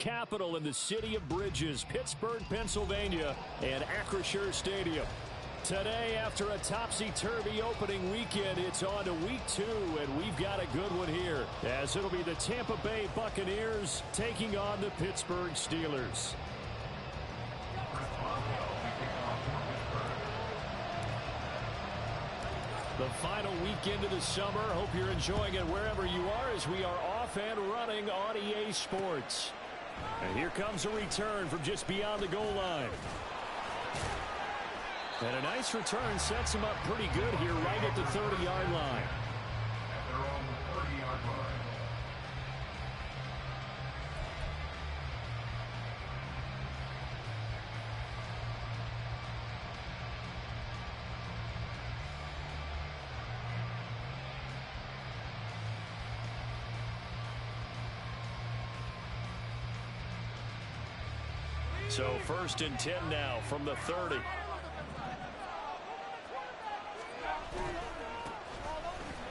Capital in the city of Bridges, Pittsburgh, Pennsylvania, and Acrisure Stadium. Today, after a topsy-turvy opening weekend, it's on to week 2, and we've got a good one here, as it'll be the Tampa Bay Buccaneers taking on the Pittsburgh Steelers. The final weekend of the summer. Hope you're enjoying it wherever you are, as we are off and running on EA Sports. And here comes a return from just beyond the goal line. And a nice return sets him up pretty good here right at the 30-yard line. They're on the 30-yard line. So 1st and 10 now from the 30.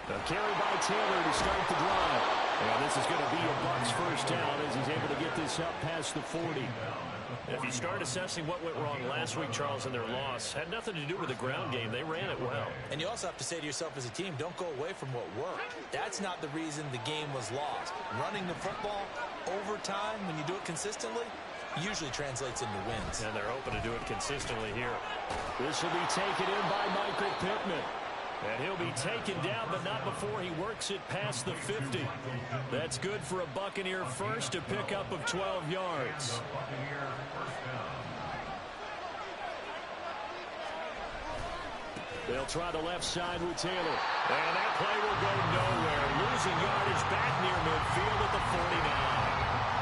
A carry by Taylor to start the drive. And this is going to be a Bucs first down as he's able to get this up past the 40. If you start assessing what went wrong last week, Charles, in their loss, had nothing to do with the ground game. They ran it well. And you also have to say to yourself as a team, don't go away from what worked. That's not the reason the game was lost. Running the football over time, when you do it consistently, usually translates into wins. And they're hoping to do it consistently here. This will be taken in by Michael Pittman. And he'll be taken down, but not before he works it past the 50. That's good for a Buccaneer first, a pickup of 12 yards. They'll try the left side with Taylor. And that play will go nowhere. Losing yardage back near midfield at the 49.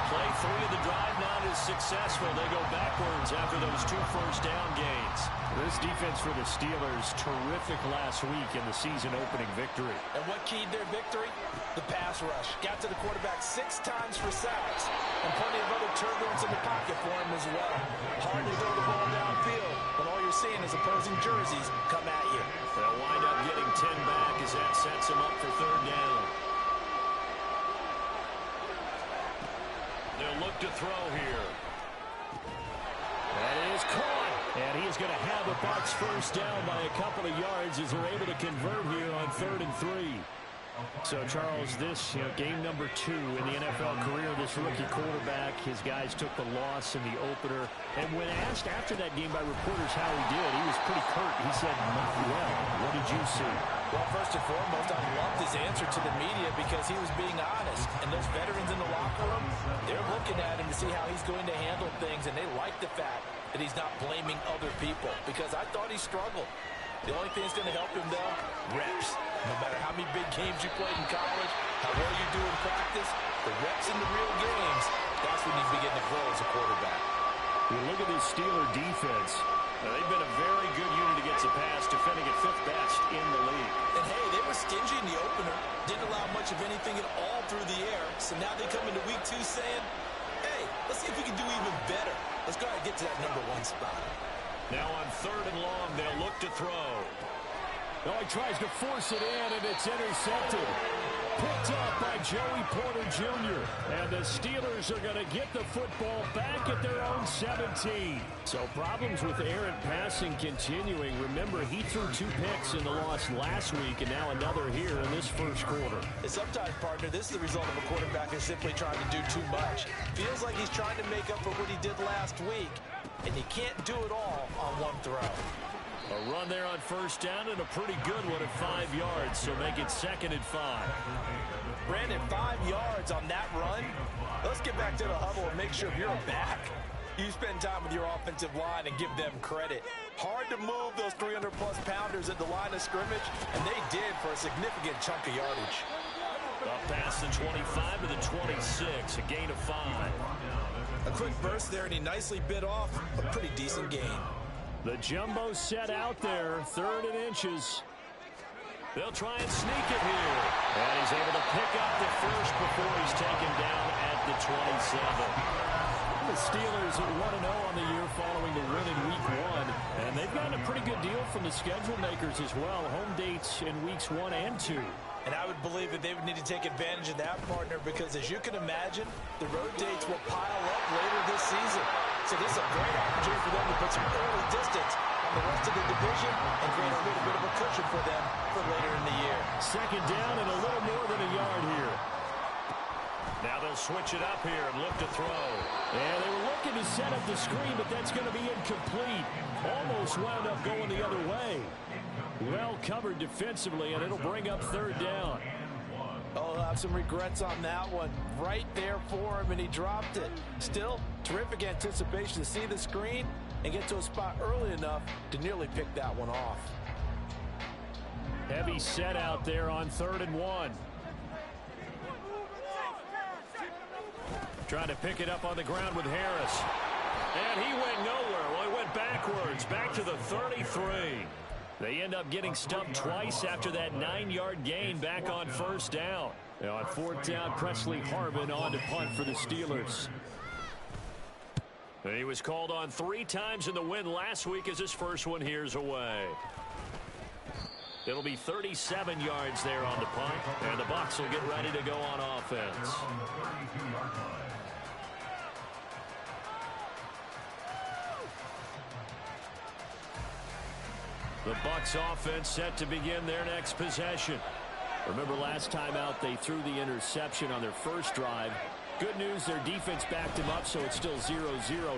Play 3 of the drive not as successful. They go backwards after those 2 first-down gains. This defense for the Steelers, terrific last week in the season-opening victory. And what keyed their victory? The pass rush. Got to the quarterback 6 times for sacks. And plenty of other turbulence in the pocket for him as well. Hard to throw the ball downfield when all you're seeing is opposing jerseys come at you. They'll wind up getting 10 back as that sets them up for 3rd down. They'll look to throw here. That is caught. And he is going to have a Bucs first down by a couple of yards as they're able to convert here on 3rd and 3. So, Charles, this game number 2 in the NFL career, this rookie quarterback, his guys took the loss in the opener. And when asked after that game by reporters how he did, he was pretty curt. He said, not well. What did you see? Well, first and foremost, I loved his answer to the media because he was being honest. And those veterans in the locker room, they're looking at him to see how he's going to handle things. And they like the fact that he's not blaming other people, because I thought he struggled. The only thing that's going to help him, though, reps. No matter how many big games you played in college, how well you do in practice, the reps in the real games, that's when you begin to grow as a quarterback. You look at this Steeler defense. They've been a very good unit against the pass, defending at 5th best in the league. And, hey, they were stingy in the opener, didn't allow much of anything at all through the air. So now they come into week 2 saying, hey, let's see if we can do even better. Let's go ahead and get to that number 1 spot. Now on 3rd and long, they'll look to throw. Oh, he tries to force it in, and it's intercepted. Picked up by Joey Porter Jr. And the Steelers are going to get the football back at their own 17. So problems with errant passing continuing. Remember, he threw 2 picks in the loss last week, and now another here in this first quarter. And sometimes, partner, this is the result of a quarterback who's simply trying to do too much. Feels like he's trying to make up for what he did last week, and he can't do it all on 1 throw. A run there on 1st down, and a pretty good one at 5 yards, so make it 2nd and 5. Brandon, 5 yards on that run. Let's get back to the huddle and make sure you're back. You spend time with your offensive line and give them credit. Hard to move those 300-plus pounders at the line of scrimmage, and they did for a significant chunk of yardage. Up past the 25 to the 26, a gain of 5. A quick burst there, and he nicely bit off a pretty decent gain. The jumbo set out there, 3rd and inches. They'll try and sneak it here. And he's able to pick up the first before he's taken down at the 27. The Steelers are 1-0 on the year following the win in Week 1. And they've gotten a pretty good deal from the schedule makers as well. Home dates in Weeks 1 and 2. And I would believe that they would need to take advantage of that, partner, because as you can imagine, the road dates will pile up later this season. So this is a great opportunity for them to put some early distance on the rest of the division and create a little bit of a cushion for them for later in the year. Second down and a little more than a yard here. Now they'll switch it up here and look to throw. And they were looking to set up the screen, but that's going to be incomplete. Almost wound up going the other way. Well covered defensively, and it'll bring up third down. Oh, I'll have some regrets on that one. Right there for him, and he dropped it. Still, terrific anticipation to see the screen and get to a spot early enough to nearly pick that one off. Heavy set out there on 3rd and 1. Trying to pick it up on the ground with Harris. And he went nowhere. Well, he went backwards, back to the 33. They end up getting stumped twice after that 9-yard gain back on 1st down. Now on 4th down, Presley Harvin on to punt for the Steelers. And he was called on 3 times in the win last week as his first one here's away. It'll be 37 yards there on the punt, and the Bucs will get ready to go on offense. The Bucs offense set to begin their next possession. Remember last time out they threw the interception on their first drive. Good news, their defense backed them up, so it's still 0-0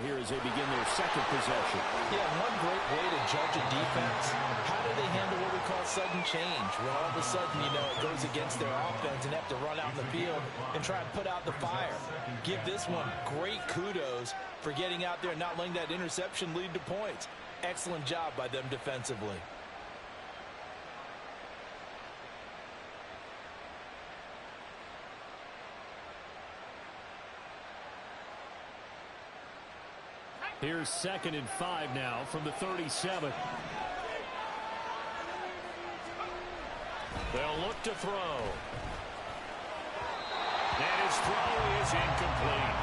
here as they begin their second possession. Yeah, one great way to judge a defense. How do they handle what we call sudden change? When all of a sudden, you know, it goes against their offense and have to run out in the field and try and put out the fire. Give this one great kudos for getting out there and not letting that interception lead to points. Excellent job by them defensively. Here's 2nd and 5 now from the 37. They'll look to throw. And his throw is incomplete.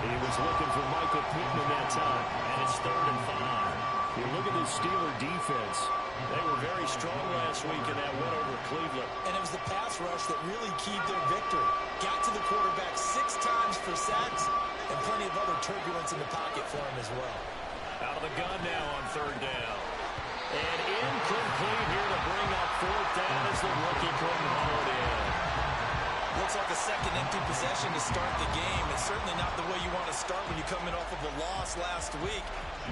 He was looking for Michael Pittman that time. And it's 3rd and 5. You look at the Steeler defense. They were very strong last week in that win over Cleveland. And it was the pass rush that really keyed their victory. Got to the quarterback 6 times for sacks and plenty of other turbulence in the pocket for him as well. Out of the gun now on 3rd down. And incomplete here to bring up 4th down as the rookie couldn't haul it in. Looks like a second empty possession to start the game. It's certainly not the way you want to start when you're coming off of a loss last week.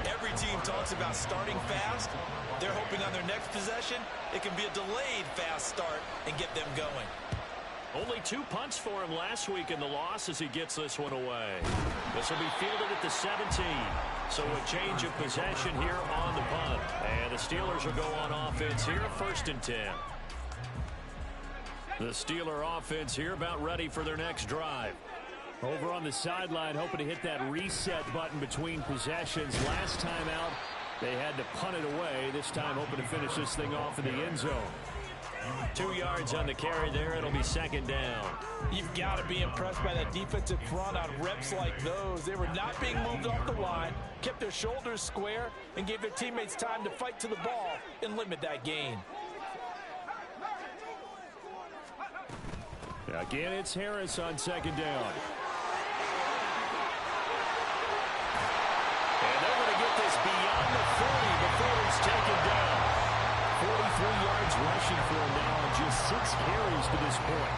Every team talks about starting fast. They're hoping on their next possession, it can be a delayed fast start and get them going. Only 2 punts for him last week in the loss as he gets this one away. This will be fielded at the 17. So a change of possession here on the punt. And the Steelers will go on offense here, 1st and 10. The Steeler offense here about ready for their next drive. Over on the sideline, hoping to hit that reset button between possessions. Last time out, they had to punt it away. This time hoping to finish this thing off in the end zone. 2 yards on the carry there. It'll be 2nd down. You've got to be impressed by that defensive front on reps like those. They were not being moved off the line, kept their shoulders square, and gave their teammates time to fight to the ball and limit that gain. Again, it's Harris on 2nd down. And they're going to get this beyond the 40 before he's taken down. 43 yards rushing for him now and just 6 carries to this point.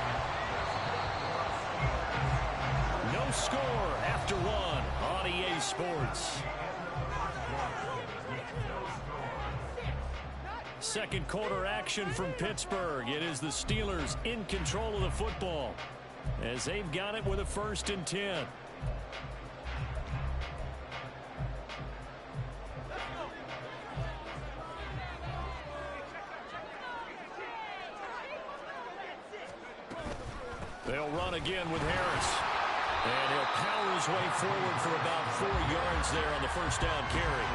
No score after 1 on EA Sports. Second quarter action from Pittsburgh. It is the Steelers in control of the football as they've got it with a 1st and 10. They'll run again with Harris. And he'll power his way forward for about 4 yards there on the 1st down carry.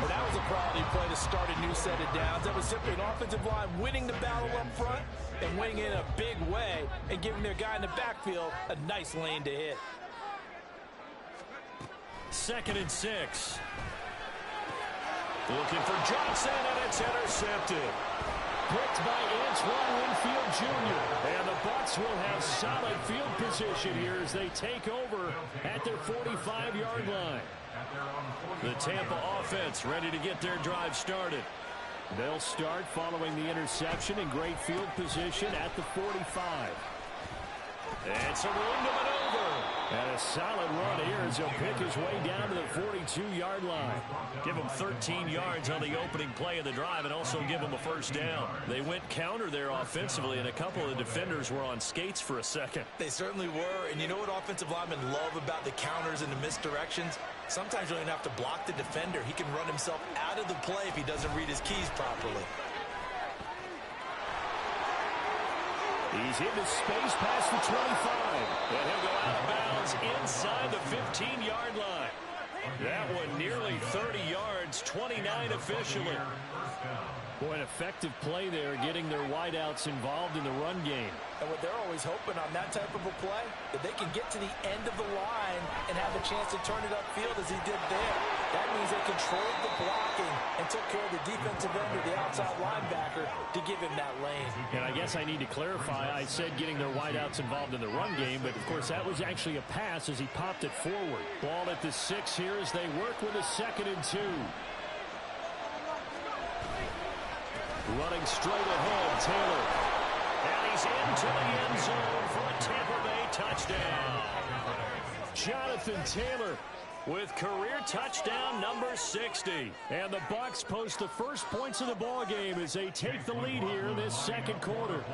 Well, that was a quality play to start a new set of downs. That was simply an offensive line winning the battle up front and winning it in a big way and giving their guy in the backfield a nice lane to hit. 2nd and 6. Looking for Johnson, and it's intercepted. picked by Antoine Winfield Jr. And the Bucs will have solid field position here as they take over at their 45-yard line. The Tampa offense ready to get their drive started. They'll start following the interception in great field position at the 45. And some room to maneuver. And a solid run here as he'll pick his way down to the 42-yard line. Give him 13 yards on the opening play of the drive and also give him a first down. They went counter there offensively, and a couple of the defenders were on skates for a second. They certainly were. And you know what offensive linemen love about the counters and the misdirections? Sometimes you don't even have to block the defender. He can run himself out of the play if he doesn't read his keys properly. He's into space past the 25. And he'll go out of bounds inside the 15-yard line. That one nearly 30 yards, 29 officially. Boy, an effective play there, getting their wideouts involved in the run game. And what they're always hoping on that type of a play, that they can get to the end of the line and have a chance to turn it upfield as he did there. That means they controlled the blocking and took care of the defensive end or the outside linebacker to give him that lane. And I guess I need to clarify, I said getting their wideouts involved in the run game, but of course that was actually a pass as he popped it forward. Ball at the 6 here as they work with a 2nd and 2. Running straight ahead, Taylor. And he's into the end zone for a Tampa Bay touchdown. Jonathan Taylor with career touchdown number 60. And the Bucs post the first points of the ball game as they take the lead here in this 2nd quarter.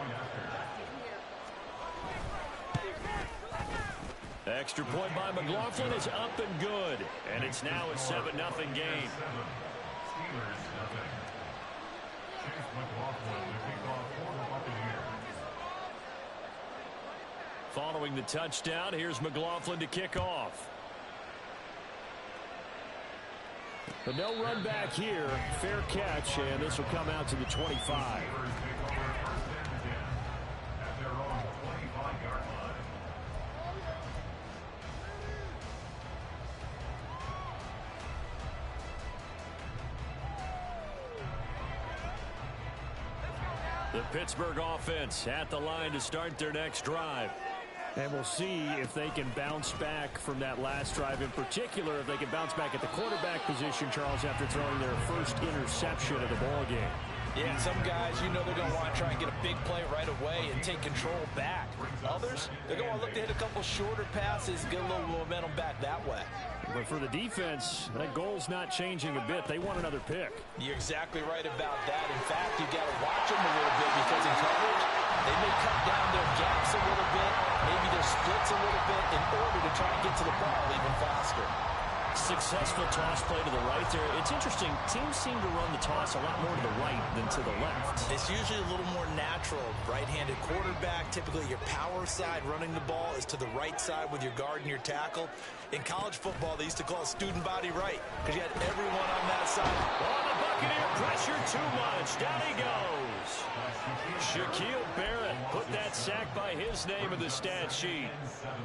Extra point by McLaughlin is up and good. And it's now a 7-0 game. Following the touchdown, here's McLaughlin to kick off. But no run back here. Fair catch, and this will come out to the 25. The Pittsburgh offense at the line to start their next drive. And we'll see if they can bounce back from that last drive. In particular, if they can bounce back at the quarterback position, Charles, after throwing their first interception of the ball game. Yeah, some guys, you know they're going to want to try and get a big play right away and take control back. Others, they're going to want to look to hit a couple shorter passes, get a little momentum back that way. But for the defense, that goal's not changing a bit. They want another pick. You're exactly right about that. In fact, you got to watch them a little bit because in coverage, they may cut down their gaps a little bit, maybe their splits a little bit in order to try and get to the ball even faster. Successful toss play to the right there. It's interesting. Teams seem to run the toss a lot more to the right than to the left. It's usually a little more natural. Right-handed quarterback, typically your power side running the ball is to the right side with your guard and your tackle. In college football, they used to call it student body right because you had everyone on that side. Oh, the Buccaneer pressure too much. Down he goes. Shaquille Barrett put that sack by his name in the stat sheet.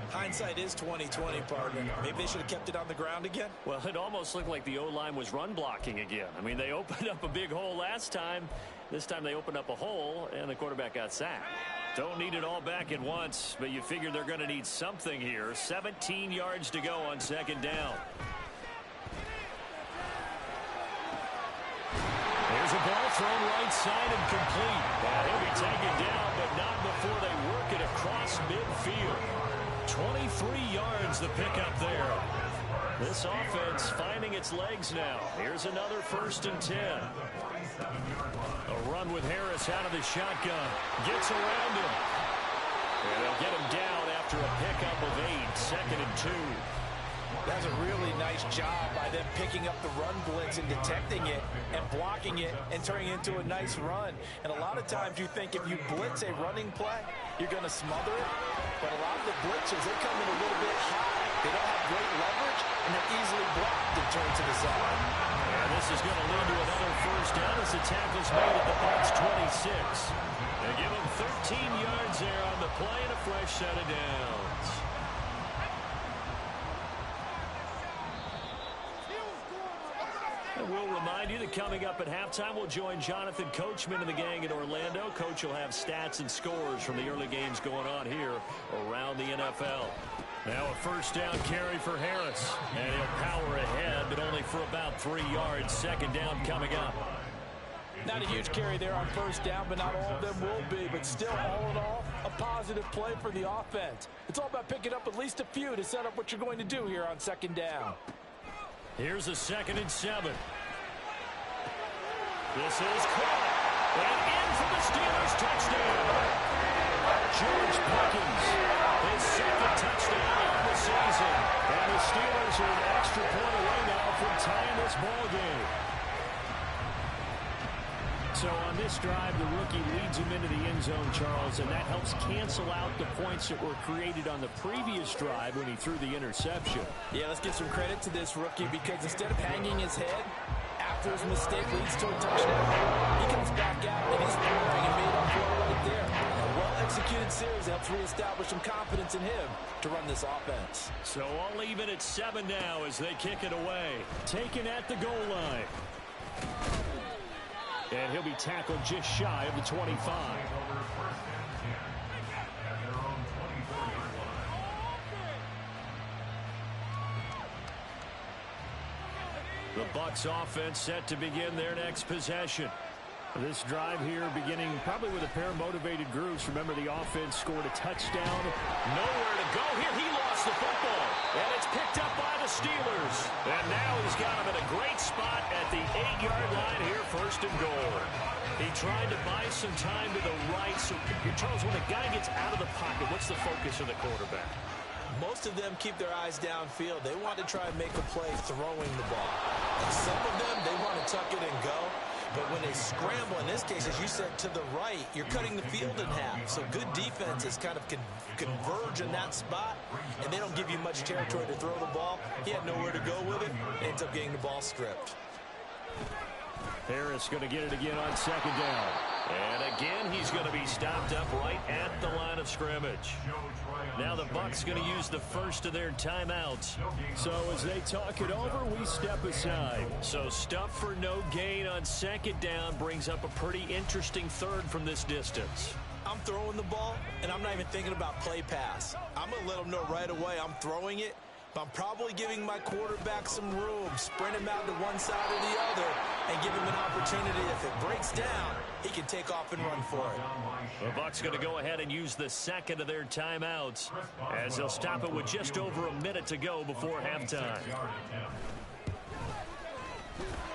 Hindsight is 20/20, partner. Maybe they should have kept it on the ground again. Well, it almost looked like the O-line was run blocking again. I mean, they opened up a big hole last time. This time they opened up a hole, and the quarterback got sacked. Don't need it all back at once, but you figure they're going to need something here. 17 yards to go on 2nd down. There's a ball thrown right side and complete. And he'll be taken down, but not before they work it across midfield. 23 yards the pickup there. This offense finding its legs now. Here's another 1st and 10. A run with Harris out of the shotgun. Gets around him. And they'll get him down after a pickup of 8. 2nd and 2. That's a really nice job by them picking up the run blitz and detecting it and blocking it and turning it into a nice run. And a lot of times you think if you blitz a running play, you're going to smother it. But a lot of the blitzers, they come in a little bit high. They don't have great leverage, and they're easily blocked and turned to the side. And this is going to lead to another 1st down as the tackle's made at the Bucs 26. They give him 13 yards there on the play and a fresh set of downs. And we'll remind you that coming up at halftime, we'll join Jonathan Coachman and the gang in Orlando. Coach will have stats and scores from the early games going on here around the NFL. Now a first down carry for Harris. And he'll power ahead, but only for about 3 yards. Second down coming up. Not a huge carry there on first down, but not all of them will be. But still, all in all, a positive play for the offense. It's all about picking up at least a few to set up what you're going to do here on second down. Here's a 2nd and 7. This is caught. And in for the Steelers touchdown. George Pickens, his 2nd touchdown of the season. And the Steelers are an extra point away now from tying this ball game. So on this drive, the rookie leads him into the end zone, Charles, and that helps cancel out the points that were created on the previous drive when he threw the interception. Yeah, let's give some credit to this rookie because instead of hanging his head after his mistake leads to a touchdown, he comes back out and he's scoring and made up for it right there. A well-executed series helps reestablish some confidence in him to run this offense. So all even at 7 now as they kick it away. Taken at the goal line. And he'll be tackled just shy of the 25. The Bucs offense set to begin their next possession. This drive here beginning probably with a pair of motivated groups. Remember, the offense scored a touchdown. Nowhere to go here. He lost the football. And it's picked up by the Steelers. And now he's got him in a great spot at the 8-yard line here, 1st and goal. He tried to buy some time to the right. So, Charles, when a guy gets out of the pocket, what's the focus of the quarterback? Most of them keep their eyes downfield. They want to try and make a play throwing the ball. And some of them, they want to tuck it and go. But when they scramble, in this case, as you said, to the right, you're cutting the field in half. So good defenses kind of converge in that spot, and they don't give you much territory to throw the ball. He had nowhere to go with it, ends up getting the ball stripped. Harris going to get it again on 2nd down. And again, he's going to be stopped up right at the line of scrimmage. Now the Bucs going to use the first of their timeouts. So as they talk it over, we step aside. So stuff for no gain on 2nd down brings up a pretty interesting 3rd from this distance. I'm throwing the ball, and I'm not even thinking about play pass. I'm going to let them know right away I'm throwing it. But I'm probably giving my quarterback some room, sprint him out to one side or the other, and give him an opportunity. If it breaks down, he can take off and run for it. The Bucs going to go ahead and use the 2nd of their timeouts as they'll stop it with just over a minute to go before halftime.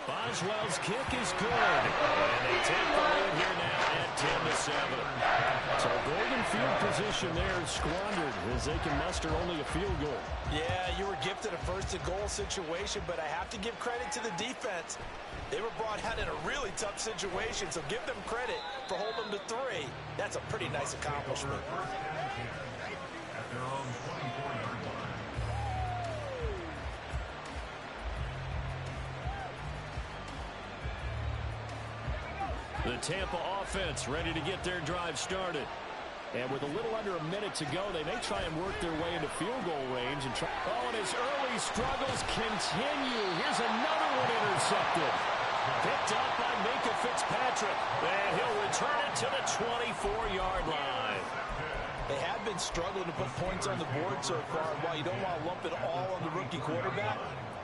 Boswell's kick is good. And they take the lead here now at 10-7. So golden field position there squandered as they can muster only a field goal. Yeah, you were gifted a 1st and goal situation, but I have to give credit to the defense. They were brought out in a really tough situation, so give them credit for holding them to 3. That's a pretty nice accomplishment. The Tampa offense ready to get their drive started. And with a little under a minute to go, they may try and work their way into field goal range. And his early struggles continue. Here's another one intercepted. Picked up by Minkah Fitzpatrick. And he'll return it to the 24-yard line. They have been struggling to put points on the board so far. While you don't want to lump it all on the rookie quarterback,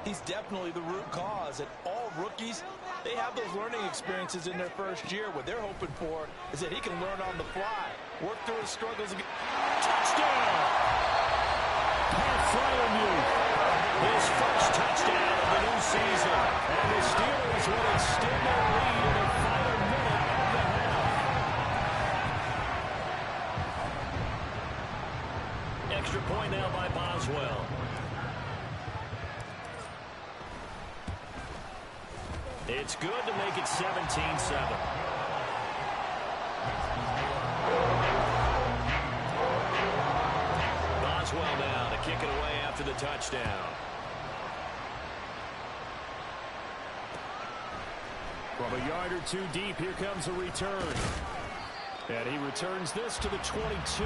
he's definitely the root cause. And all rookies, they have those learning experiences in their first year. What they're hoping for is that he can learn on the fly, work through his struggles. Touchdown! Pat Fryermuth, his first touchdown of the new season. And the Steelers will extend their lead in the final minute of the half. Extra point now by Boswell. It's good to make it 17-7. Boswell now to kick it away after the touchdown. From a yard or two deep, here comes a return. And he returns this to the 22.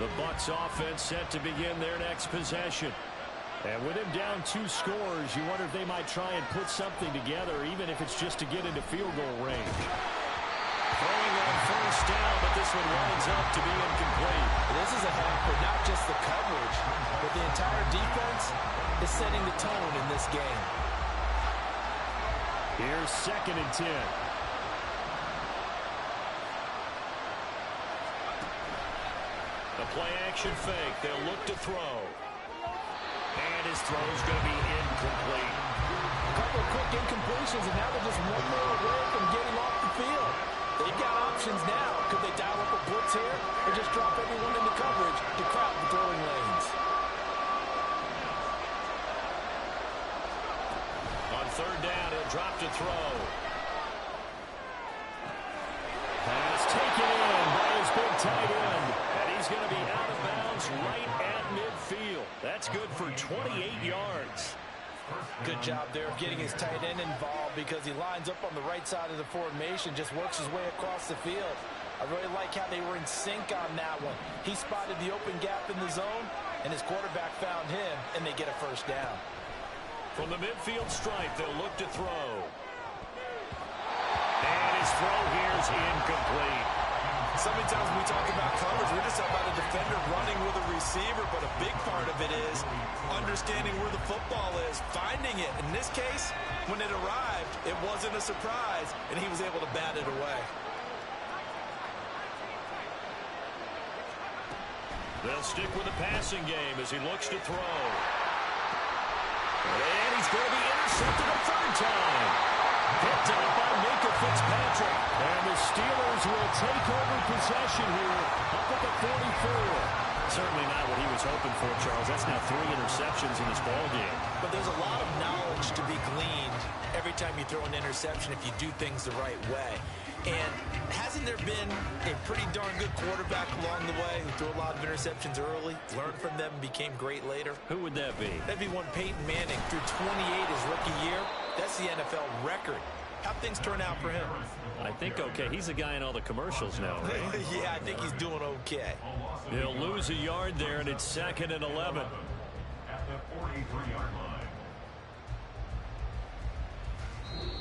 The Bucs offense set to begin their next possession. And with him down 2 scores, you wonder if they might try and put something together, even if it's just to get into field goal range. Throwing on first down, but this one winds up to be incomplete. This is a half for not just the coverage, but the entire defense is setting the tone in this game. Here's 2nd and 10. A play-action fake. They'll look to throw. And his throw is going to be incomplete. A couple of quick incompletions, and now they're just one more away from getting off the field. They've got options now. Could they dial up a blitz here or just drop everyone into coverage to crowd the throwing lanes? On 3rd down, he'll drop to throw. Pass taken in by his big tight end. And he's going to be out of bounds right at midfield. That's good for 28 yards. Good job there of getting his tight end involved because he lines up on the right side of the formation, just works his way across the field. I really like how they were in sync on that one. He spotted the open gap in the zone, and his quarterback found him, and they get a first down. From the midfield stripe, they'll look to throw. And his throw here is incomplete. So many times when we talk about coverage, we're just talking about a defender running with a receiver, but a big part of it is understanding where the football is, finding it. In this case, when it arrived, it wasn't a surprise, and he was able to bat it away. They'll stick with the passing game as he looks to throw. And he's going to be intercepted a 3rd time. Picked up by Minka Fitzpatrick. And the Steelers will take over possession here up at the 44. Certainly not what he was hoping for, Charles. That's now 3 interceptions in this ballgame. But there's a lot of knowledge to be gleaned every time you throw an interception if you do things the right way. And hasn't there been a pretty darn good quarterback along the way who threw a lot of interceptions early, learned from them, and became great later? Who would that be? That'd be one Peyton Manning. Threw 28 his rookie year. That's the NFL record. How'd things turn out for him? I think okay. He's the guy in all the commercials now, right? Yeah, I think he's doing okay. He'll lose a yard there, and it's 2nd and 11. At the 43-yard line.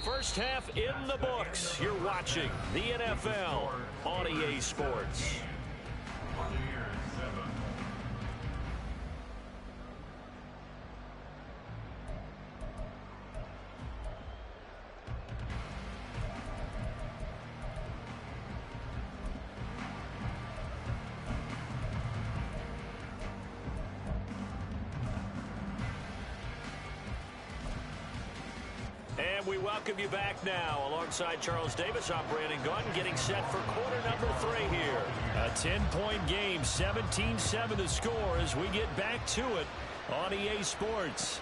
First half in the books. You're watching the NFL on EA Sports. And we welcome you back now alongside Charles Davis. I'm Brandon Gunn getting set for quarter number 3 here. A 10-point game, 17-7 the score as we get back to it on EA Sports.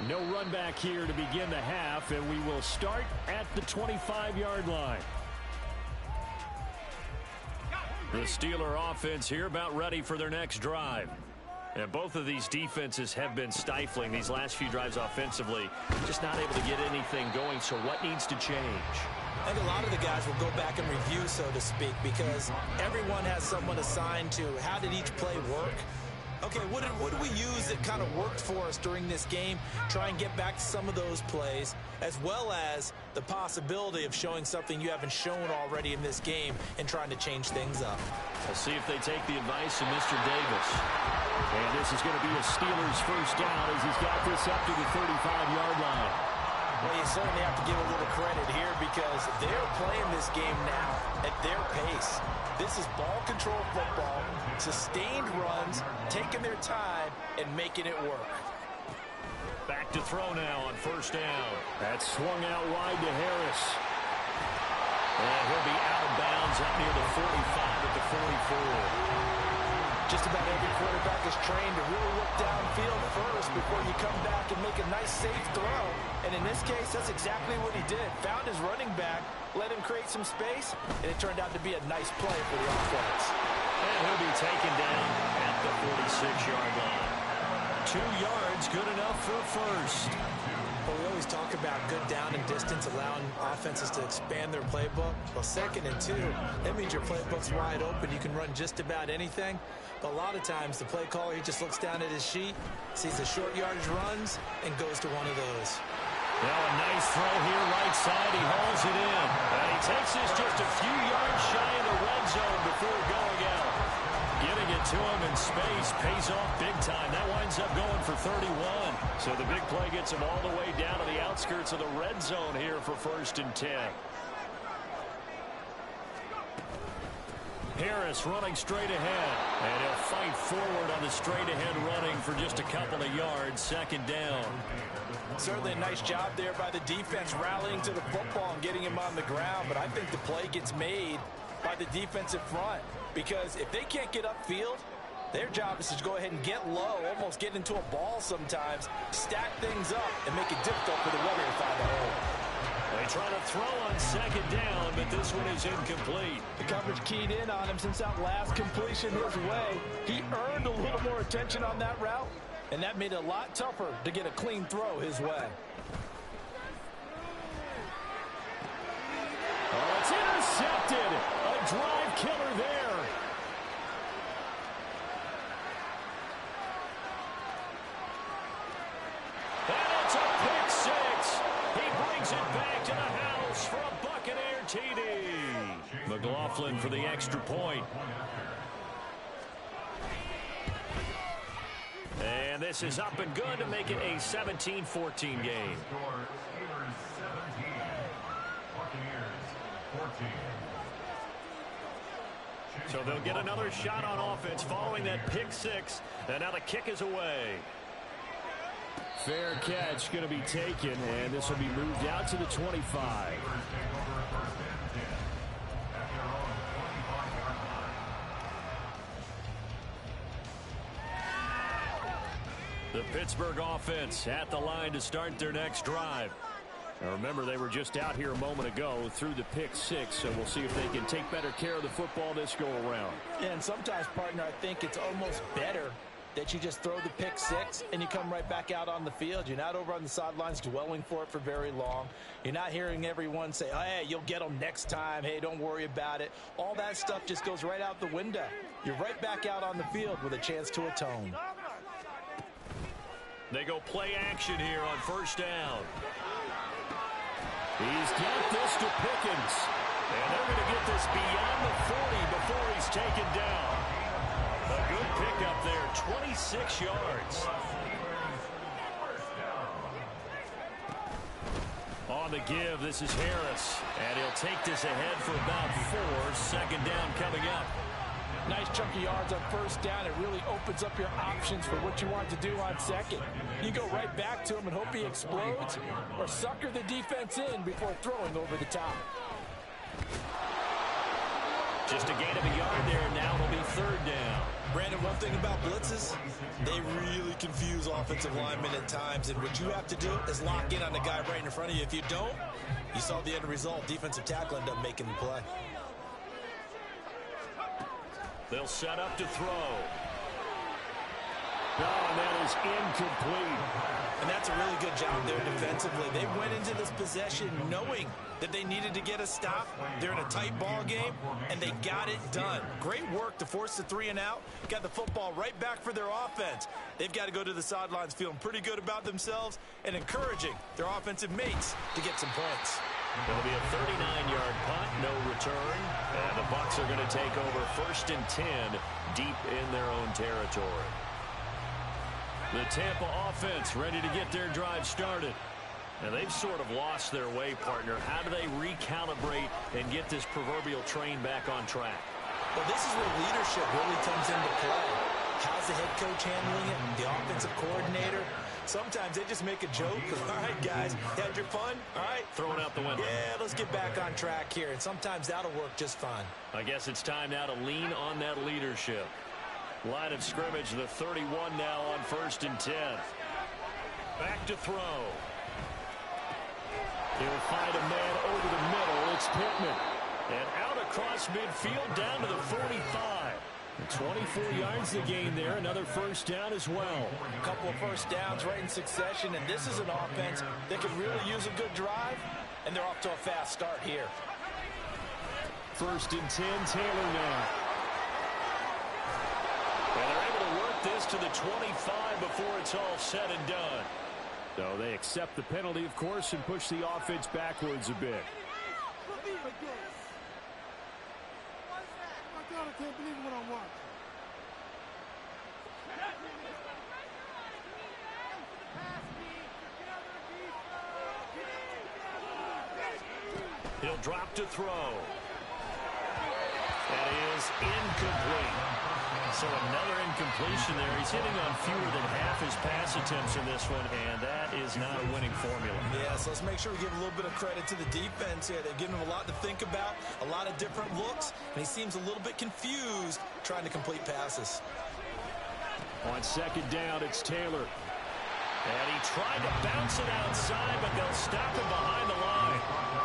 No run back here to begin the half, and we will start at the 25-yard line. The Steeler offense here about ready for their next drive. And both of these defenses have been stifling these last few drives offensively. Just not able to get anything going, so what needs to change? I think a lot of the guys will go back and review, so to speak, because everyone has someone assigned to how did each play work. Okay, what did we use that kind of worked for us during this game? Try and get back to some of those plays, as well as the possibility of showing something you haven't shown already in this game and trying to change things up. We'll see if they take the advice of Mr. Davis. And this is going to be a Steelers first down as he's got this up to the 35-yard line. Well, you certainly have to give a little credit here because they're playing this game now at their pace. This is ball control football, sustained runs, taking their time, and making it work. Back to throw now on first down. That's swung out wide to Harris. And he'll be out of bounds up near the 45 at the 44. Just about every quarterback is trained to really look downfield first before you come back and make a nice, safe throw. And in this case, that's exactly what he did. Found his running back, let him create some space, and it turned out to be a nice play for the offense. And he'll be taken down at the 46-yard line. 2 yards yards, good enough for a first. Well, we always talk about good down and distance, allowing offenses to expand their playbook. Well, 2nd and 2, that means your playbook's wide open. You can run just about anything. But a lot of times, the play caller, he just looks down at his sheet, sees the short yardage runs, and goes to one of those. Now a nice throw here, right side. He hauls it in. And he takes this just a few yards shy of the red zone before going out. Getting it to him in space pays off big time. That winds up going for 31. So the big play gets him all the way down to the outskirts of the red zone here for 1st and 10. Harris running straight ahead. And he'll fight forward on the straight-ahead running for just a couple of yards. 2nd down. Certainly a nice job there by the defense rallying to the football and getting him on the ground. But I think the play gets made by the defensive front. Because if they can't get upfield, their job is to go ahead and get low, almost get into a ball sometimes, stack things up, and make it difficult for the runner to find a hole. They try to throw on 2nd down, but this one is incomplete. The coverage keyed in on him since that last completion his way. He earned a little more attention on that route, and that made it a lot tougher to get a clean throw his way. Oh, it's intercepted. A drive killer there. And it's a pick six. He brings it back to the house for a Buccaneer TD. McLaughlin for the extra point. And this is up and good to make it a 17-14 game. So they'll get another shot on offense following that pick six. And now the kick is away. Fair catch going to be taken, and this will be moved out to the 25. The Pittsburgh offense at the line to start their next drive. Now remember, they were just out here a moment ago through the pick six, so we'll see if they can take better care of the football this go around. Yeah, and sometimes, partner, I think it's almost better that you just throw the pick six and you come right back out on the field. You're not over on the sidelines dwelling for it for very long. You're not hearing everyone say, oh, hey, you'll get them next time. Hey, don't worry about it. All that stuff just goes right out the window. You're right back out on the field with a chance to atone. They go play action here on 1st down. He's got this to Pickens. And they're going to get this beyond the 40 before he's taken down. A good pickup there, 26 yards. On the give, this is Harris. And he'll take this ahead for about 4. 2nd down coming up. Nice chunky yards on 1st down. It really opens up your options for what you want to do on 2nd. You go right back to him and hope he explodes, or sucker the defense in before throwing over the top. Just a gain of a yard there, and now it'll be 3rd down. Brandon, one thing about blitzes, they really confuse offensive linemen at times, and what you have to do is lock in on the guy right in front of you. If you don't, you saw the end result. Defensive tackle ended up making the play. They'll set up to throw. Oh, and that is incomplete. And that's a really good job there defensively. They went into this possession knowing that they needed to get a stop. They're in a tight ball game, and they got it done. Great work to force the 3 and out. Got the football right back for their offense. They've got to go to the sidelines feeling pretty good about themselves and encouraging their offensive mates to get some points. It'll be a 39-yard punt, no return. And the Bucs are going to take over 1st and 10 deep in their own territory. The Tampa offense ready to get their drive started. And they've sort of lost their way, partner. How do they recalibrate and get this proverbial train back on track? Well, this is where leadership really comes into play. How's the head coach handling it? The offensive coordinator? Sometimes they just make a joke. All right, guys, had your fun? All right. Throwing out the window. Yeah, let's get back on track here. And sometimes that'll work just fine. I guess it's time now to lean on that leadership. Line of scrimmage, the 31 now on 1st and 10. Back to throw. He'll find a man over the middle. It's Pittman. And out across midfield down to the 45. 24 yards the gain there. Another first down as well. A couple of first downs right in succession, and this is an offense that could really use a good drive, and they're off to a fast start here. First and 10, Taylor now. And they're able to work this to the 25 before it's all said and done. So they accept the penalty, of course, and push the offense backwards a bit. I can't believe what I'm watching. He'll drop to throw. That is incomplete. So another incompletion there. He's hitting on fewer than half his pass attempts in this one, and that is not a winning formula. Yeah, so let's make sure we give a little bit of credit to the defense here. They've given him a lot to think about, a lot of different looks, and he seems a little bit confused trying to complete passes. On second down, it's Taylor. And he tried to bounce it outside, but they'll stop him behind the line.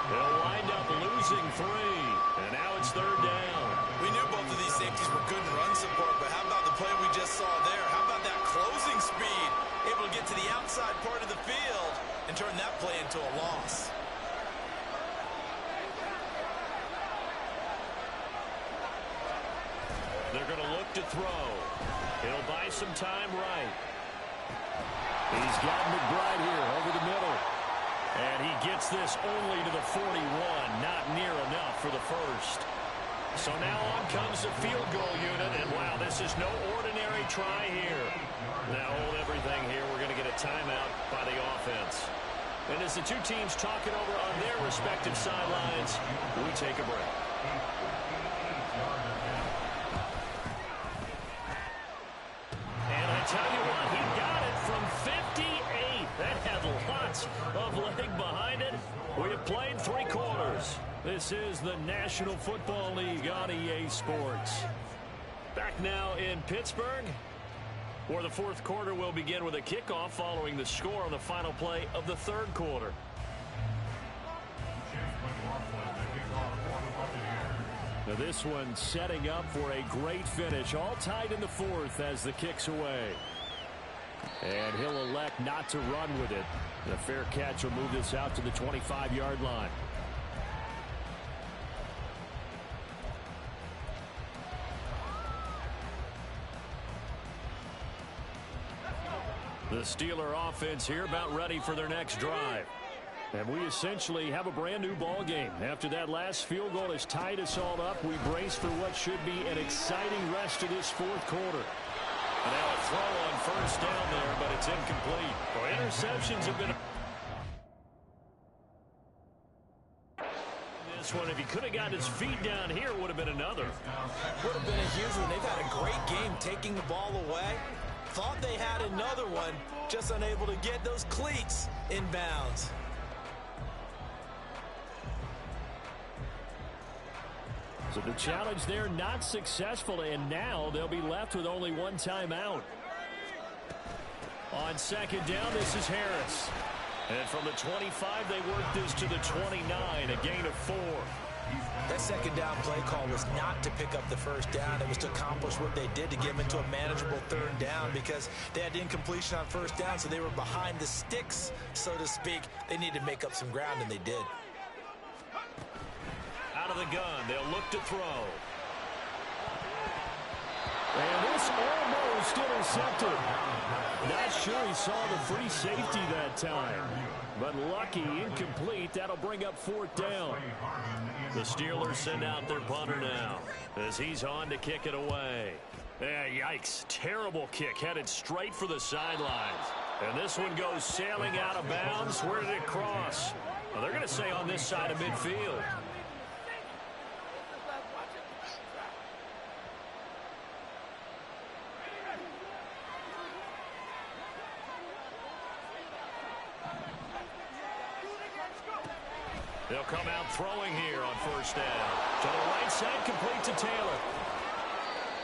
They'll wind up losing 3, and now it's third down. We knew both of these safeties were good in run support, but how about the play we just saw there? How about that closing speed? Able to get to the outside part of the field and turn that play into a loss. They're going to look to throw. He'll buy some time right. He's got McBride here over the middle. And he gets this only to the 41. Not near enough for the first. So now on comes the field goal unit. And wow, this is no ordinary try here. Now hold everything here. We're going to get a timeout by the offense. And as the two teams talk it over on their respective sidelines, we take a break. And I tell you what, he got it from 58. That had lots of leg behind it. We have played 3 quarters. This is the National Football League on EA Sports. Back now in Pittsburgh, where the fourth quarter will begin with a kickoff following the score on the final play of the third quarter. Now this one setting up for a great finish. All tied in the fourth as the kick's away. And he'll elect not to run with it. The fair catch will move this out to the 25-yard line. The Steeler offense here about ready for their next drive. And we essentially have a brand new ball game. After that last field goal has tied us all up, we brace for what should be an exciting rest of this fourth quarter. And now a throw on first down there, but it's incomplete. Well, interceptions have been... This one, if he could have gotten his feet down here, would have been another. Would have been a huge one. They've had a great game taking the ball away. Thought they had another one, just unable to get those cleats in bounds. So the challenge there not successful, and now they'll be left with only one timeout. On second down, this is Harris. And from the 25, they work this to the 29, a gain of 4. That second down play call was not to pick up the first down. It was to accomplish what they did to get them into a manageable third down because they had incompletion on first down, so they were behind the sticks, so to speak. They needed to make up some ground, and they did. Out of the gun, they'll look to throw. And this almost intercepted. Not sure he saw the free safety that time. But lucky, incomplete. That'll bring up fourth down. The Steelers send out their punter now as he's on to kick it away. Yikes. Terrible kick headed straight for the sidelines. And this one goes sailing out of bounds. Where did it cross? Well, they're going to say on this side of midfield. They'll come out throwing here on first down. To the right side, complete to Taylor.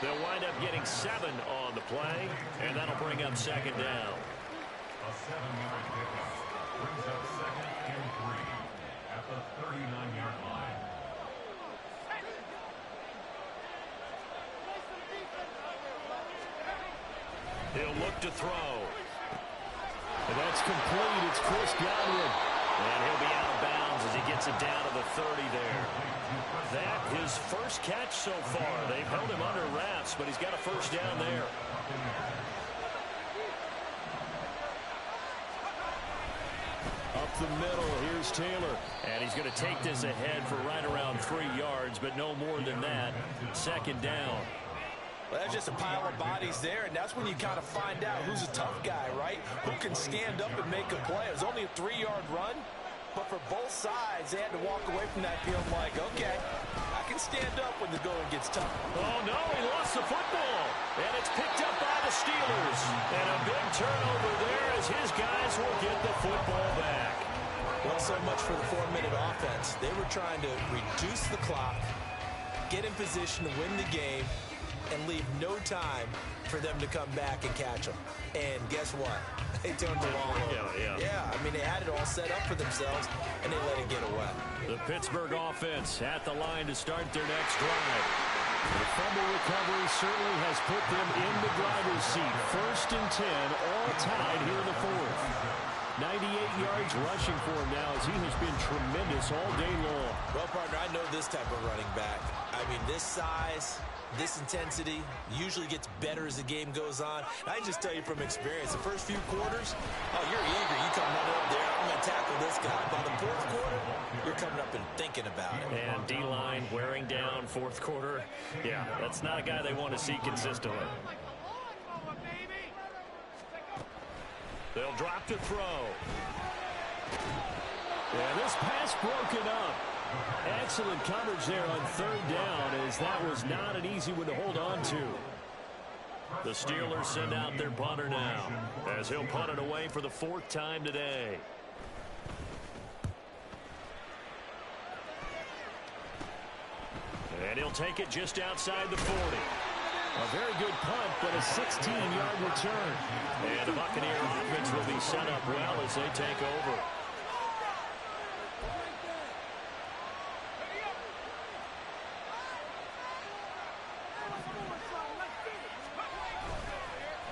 They'll wind up getting 7 on the play, and that'll bring up second down. A 7-yard pickup brings up second and 3 at the 39-yard line. He'll look to throw. And that's complete. It's Chris Godwin. And he'll be out of bounds as he gets it down to the 30 there. That his first catch so far. They've held him under wraps, but he's got a first down there. Up the middle, here's Taylor. And he's going to take this ahead for right around 3 yards, but no more than that. Second down. Well, that's just a pile of bodies there, and that's when you kind of find out who's a tough guy, right? Who can stand up and make a play. It was only a 3-yard run, but for both sides, they had to walk away from that field like, okay, I can stand up when the going gets tough. Oh, no, he lost the football. And it's picked up by the Steelers. And a big turnover there as his guys will get the football back. Well, so much for the 4-minute offense. They were trying to reduce the clock, get in position to win the game, and leave no time for them to come back and catch them. And guess what? They turned the ball over. Yeah, I mean, they had it all set up for themselves, and they let it get away. The Pittsburgh offense at the line to start their next drive. The fumble recovery certainly has put them in the driver's seat. 1st and 10, all tied here in the 4th. 98 yards rushing for him now as he has been tremendous all day long. Well, partner, I know this type of running back. I mean, this size, this intensity usually gets better as the game goes on. I can just tell you from experience, the first few quarters, oh, you're eager. You come running up there, I'm going to tackle this guy. By the 4th quarter, you're coming up and thinking about it. And D-line wearing down 4th quarter. Yeah, that's not a guy they want to see consistently. They'll drop to throw. Yeah, this pass broken up. Excellent coverage there on 3rd down, as that was not an easy one to hold on to. The Steelers send out their punter now, as he'll punt it away for the 4th time today. And he'll take it just outside the 40. A very good punt, but a 16-yard return. And the Buccaneer offense will be set up well as they take over.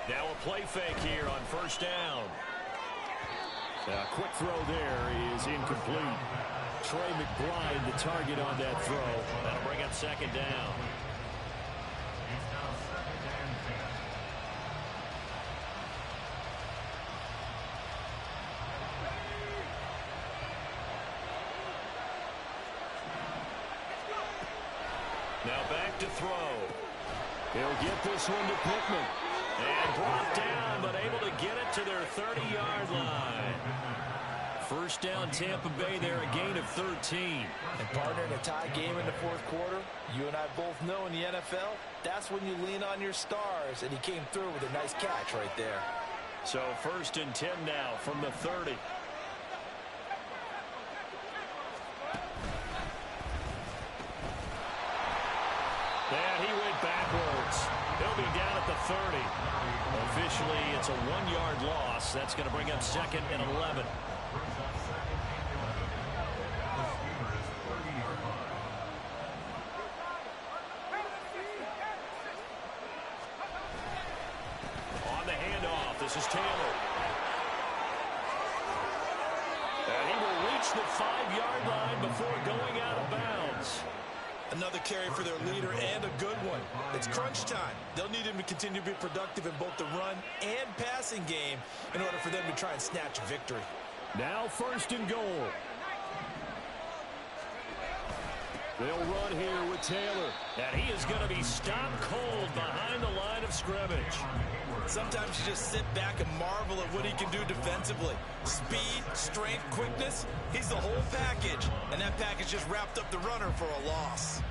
Now a play fake here on 1st down. A quick throw there is incomplete. Trey McBride, the target on that throw. That'll bring up 2nd down. Now back to throw. He'll get this one to Pittman. And brought down, but able to get it to their 30-yard line. 1st down, Tampa Bay there, a gain of 13. And partner, in a tie game in the 4th quarter, you and I both know in the NFL, that's when you lean on your stars, and he came through with a nice catch right there. So 1st and 10 now from the 30. And he went backwards. He'll be down at the 30. Officially, it's a 1-yard loss. That's going to bring up 2nd and 11. On the handoff, this is Taylor. And he will reach the 5-yard line before going out of bounds. Another carry for their leader and a good one. It's crunch time. They'll need him to continue to be productive in both the run and passing game in order for them to try and snatch a victory. Now 1st and goal. They'll run here with Taylor. And he is going to be stopped cold behind the line of scrimmage. Sometimes you just sit back and marvel at what he can do defensively. Speed, strength, quickness, he's the whole package. And that package just wrapped up the runner for a loss.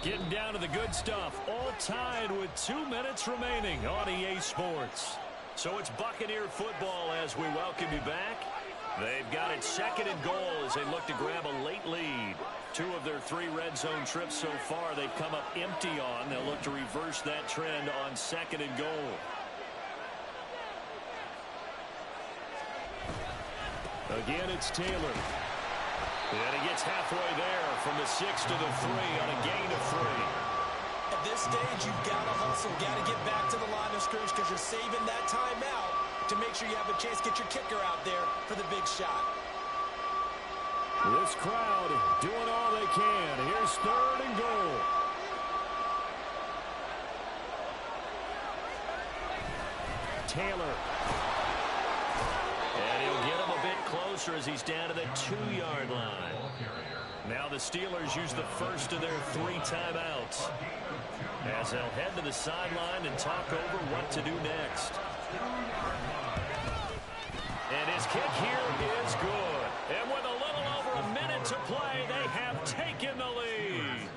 Getting down to the good stuff. All tied with 2 minutes remaining on EA Sports. So it's Buccaneer football as we welcome you back. They've got it 2nd and goal as they look to grab a late lead. 2 of their 3 red zone trips so far they've come up empty on. They'll look to reverse that trend on 2nd and goal. Again, it's Taylor. And he gets halfway there from the 6 to the 3 on a gain of 3. And At this stage, you've got to hustle. Got to get back to the line of scrimmage because you're saving that timeout to make sure you have a chance to get your kicker out there for the big shot. This crowd doing all they can. Here's 3rd and goal. Taylor. And he'll get him a bit closer as he's down to the 2-yard line. Now the Steelers use the first of their 3 timeouts as they'll head to the sideline and talk over what to do next. And his kick here is good. And with a little over a minute to play, they have taken the lead.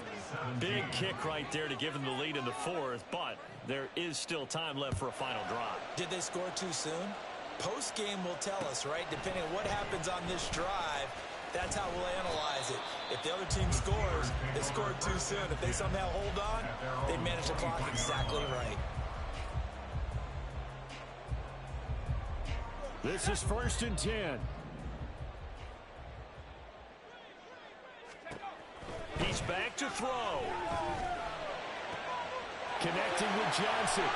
Big kick right there to give them the lead in the 4th, but there is still time left for a final drive. Did they score too soon? Post-game will tell us, right? Depending on what happens on this drive, that's how we'll analyze it. If the other team scores, they scored too soon. If they somehow hold on, they manage the clock exactly right. This is 1st and 10. He's back to throw. Connecting with Johnson.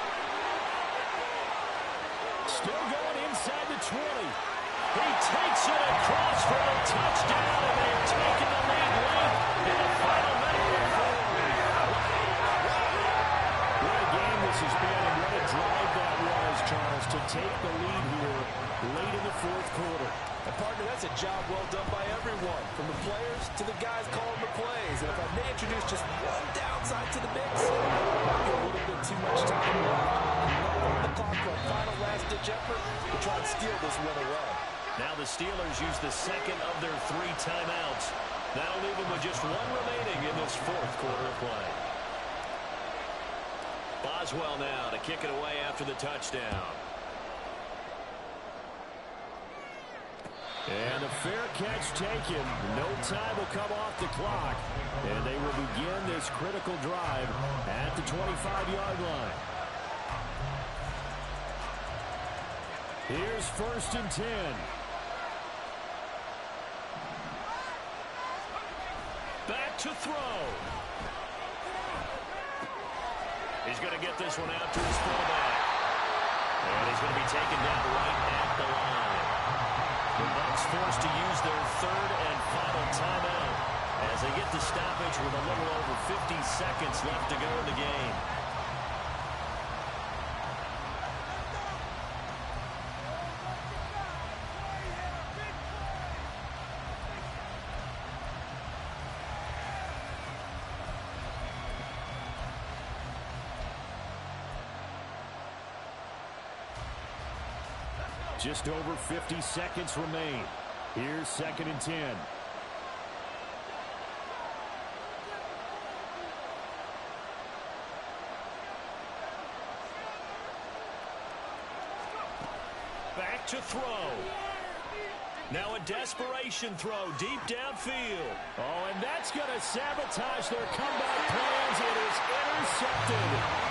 Still going inside the 20. He takes it across for a touchdown, and they've taken the lead late in the final minute. What a game this has been, and what a drive that was, Charles, to take the lead here late in the 4th quarter. And partner, that's a job well done by everyone, from the players to the guys calling the plays. And if I may introduce just one downside to the mix, might be a little bit too much time left. On the clock for a final last-ditch effort to try and steal this one away. Now the Steelers use the second of their 3 timeouts. That'll leave them with just 1 remaining in this 4th quarter of play. Boswell now to kick it away after the touchdown. And a fair catch taken. No time will come off the clock. And they will begin this critical drive at the 25-yard line. Here's 1st and 10. Back to throw. He's going to get this one out to his fullback. And he's going to be taken down right at the line. The Bucs forced to use their 3rd and final timeout as they get the stoppage with a little over 50 seconds left to go in the game. Just over 50 seconds remain. Here's 2nd and 10. Back to throw. Now a desperation throw deep downfield. Oh, and that's going to sabotage their comeback plans. It is intercepted.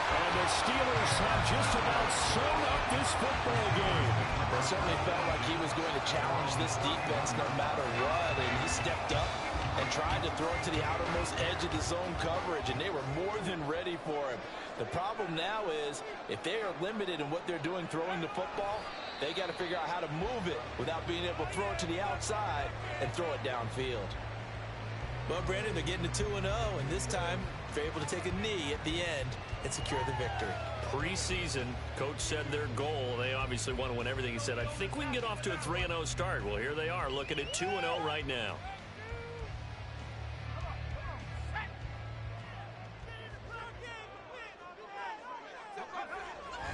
And the Steelers have just about sewn up this football game. It certainly felt like he was going to challenge this defense no matter what, and he stepped up and tried to throw it to the outermost edge of the zone coverage, and they were more than ready for him. The problem now is if they are limited in what they're doing throwing the football, they got to figure out how to move it without being able to throw it to the outside and throw it downfield. Well, Brandon, they're getting to 2-0, and this time they're able to take a knee at the end and secure the victory. Preseason, coach said their goal, they obviously want to win everything. He said, I think we can get off to a 3-0 start. Well, here they are looking at 2-0 right now.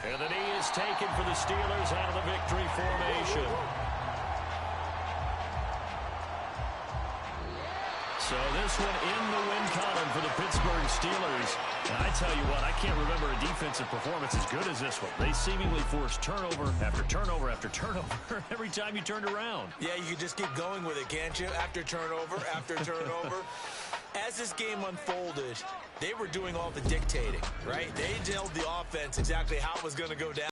And the knee is taken for the Steelers out of the victory formation. So this one in the win column for the Pittsburgh Steelers. And I tell you what, I can't remember a defensive performance as good as this one. They seemingly forced turnover after turnover after turnover every time you turned around. Yeah, you can just keep going with it, can't you? After turnover, after turnover. As this game unfolded, they were doing all the dictating, right? They told the offense exactly how it was going to go down.